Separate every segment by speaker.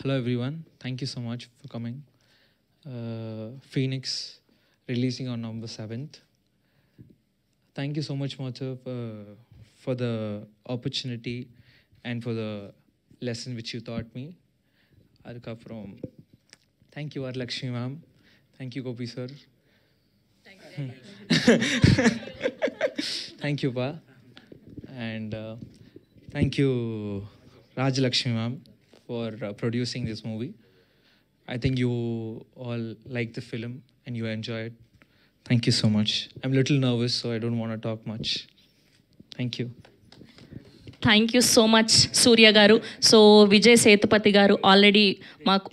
Speaker 1: Hello everyone. Thank you so much for coming. Phoenix releasing on November 7th. Thank you so much, Mother, for the opportunity and for the lesson which you taught me. Arka from. Thank you, Varalakshmi ma'am. Thank you, Gopi sir. Thank you, Pa. And thank you, Rajalakshmi ma'am, for producing this movie. I think you all like the film and you enjoy it. Thank you so much. I'm a little nervous, so I don't want to talk much. Thank you.
Speaker 2: Thank you so much Surya garu. So Vijay Sethupathi గారు already మాకు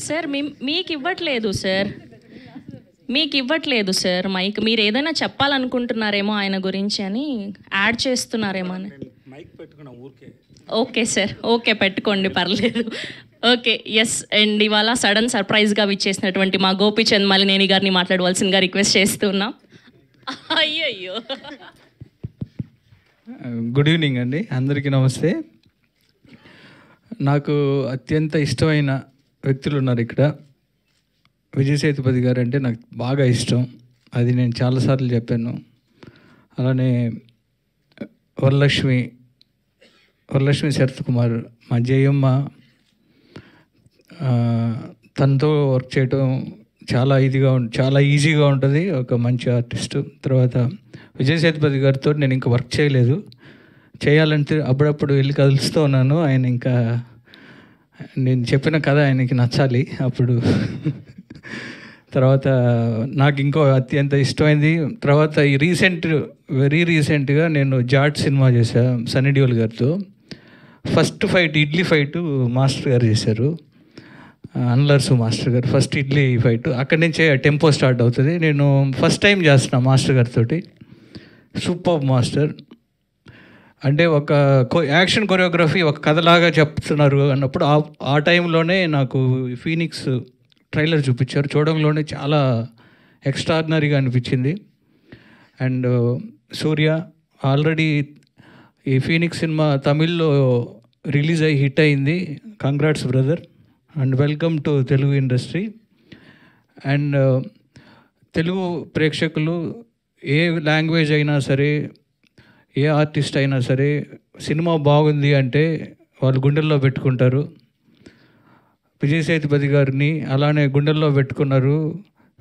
Speaker 2: sir మీకు ఇవ్వట్లేదు sir, మీకు ఇవ్వట్లేదు sir mic. మీరు ఏదైనా చెప్పాలనుకుంటున్నారేమో ఆయన గురించి అని యాడ్ చేస్తున్నారేమో అని. ఓకే సార్, ఓకే పెట్టుకోండి పర్లేదు. Okay yes. అండ్ ఇవాళ సడన్ సర్ప్రైజ్గా విచ్చేసినటువంటి మా గోపీచంద్ మలినేని గారిని మాట్లాడవలసిందిగా రిక్వెస్ట్ చేస్తున్నాం. అయ్యయ్యో.
Speaker 3: గుడ్ ఈవినింగ్ అండి, అందరికీ నమస్తే. నాకు అత్యంత ఇష్టమైన వ్యక్తులు ఉన్నారు ఇక్కడ. విజయ్ సేతుపతి గారు అంటే నాకు బాగా ఇష్టం, అది నేను చాలాసార్లు చెప్పాను. అలానే వరలక్ష్మి శరత్ కుమార్, మా జయమ్మ, తనతో వర్క్ చేయటం చాలా ఈజీగా ఉంటుంది. ఒక మంచి ఆర్టిస్టు. తర్వాత విజయ్ సేతుపతి గారితో నేను ఇంకా వర్క్ చేయలేదు, చేయాలంటే అప్పుడప్పుడు వెళ్ళి కలుస్తూ ఉన్నాను. ఆయన ఇంకా నేను చెప్పిన కథ ఆయనకి నచ్చాలి అప్పుడు. తర్వాత నాకు ఇంకో అత్యంత ఇష్టమైంది, తర్వాత ఈ వెరీ రీసెంట్గా నేను జాట్ సినిమా చేశాను సన్నీ డియోల్ గారితో. First fight idli fight master గారు చేశారు, అన్లర్సు మాస్టర్ గారు. ఫస్ట్ ఇడ్లీ ఫైట్ అక్కడి నుంచే టెంపో స్టార్ట్ అవుతుంది. నేను ఫస్ట్ టైం చేస్తున్నా మాస్టర్ గారితో. Super master. అంటే ఒక యాక్షన్ కొరియోగ్రఫీ ఒక కథలాగా చెప్తున్నారు అన్నప్పుడు ఆ టైంలోనే నాకు ఫీనిక్స్ ట్రైలర్ చూపించారు. చూడంలోనే చాలా ఎక్స్ట్రాడినరీగా అనిపించింది. అండ్ సూర్య ఆల్రెడీ ఈ ఫీనిక్స్ సినిమా తమిళ్లో రిలీజ్ అయ్యి హిట్ అయింది. Congrats brother and welcome to Telugu industry. And Telugu ప్రేక్షకులు ఏ లాంగ్వేజ్ అయినా సరే, ఏ ఆర్టిస్ట్ అయినా సరే, సినిమా బాగుంది అంటే వాళ్ళు గుండెల్లో పెట్టుకుంటారు. విజయ్ సేతుపతి గారిని అలానే గుండెల్లో పెట్టుకున్నారు.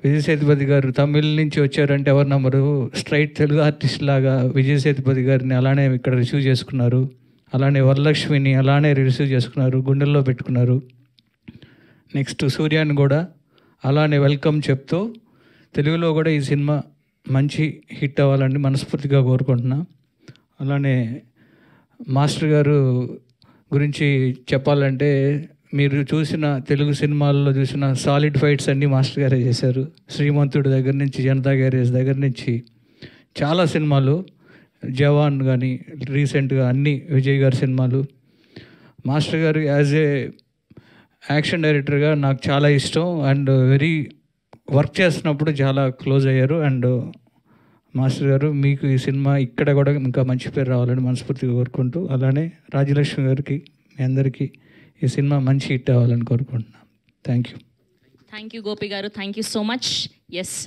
Speaker 3: విజయ్ సేతుపతి గారు తమిళ్ నుంచి వచ్చారంటే ఎవరు నమ్మరు. స్ట్రైట్ తెలుగు ఆర్టిస్ట్ లాగా విజయ్ సేతుపతి గారిని అలానే ఇక్కడ రిసీవ్ చేసుకున్నారు. అలానే వరలక్ష్మిని అలానే రిసీవ్ చేసుకున్నారు, గుండెల్లో పెట్టుకున్నారు. నెక్స్ట్ సూర్యాని కూడా అలానే వెల్కమ్ చెప్తూ తెలుగులో కూడా ఈ సినిమా మంచి హిట్ అవ్వాలని మనస్ఫూర్తిగా కోరుకుంటున్నా. అలానే మాస్టర్ గారు గురించి చెప్పాలంటే, మీరు చూసిన తెలుగు సినిమాల్లో చూసిన సాలిడ్ ఫైట్స్ అన్నీ మాస్టర్ గారే చేశారు. శ్రీమంతుడి దగ్గర నుంచి, జనతా గ్యారేజ్ దగ్గర నుంచి చాలా సినిమాలు, జవాన్ కానీ రీసెంట్గా అన్ని విజయ్ గారి సినిమాలు. మాస్టర్ గారు యాజ్ ఏ యాక్షన్ డైరెక్టర్గా నాకు చాలా ఇష్టం. అండ్ వర్క్ చేస్తున్నప్పుడు చాలా క్లోజ్ అయ్యారు. అండ్ మాస్టర్ గారు మీకు ఈ సినిమా ఇక్కడ కూడా ఇంకా మంచి పేరు రావాలని మనస్ఫూర్తిగా కోరుకుంటూ, అలానే రాజలక్ష్మి గారికి, మీ అందరికీ ఈ సినిమా మంచి హిట్ అవ్వాలని కోరుకుంటున్నాను. Thank you.
Speaker 2: Thank you Gopi garu, thank you so much. Yes.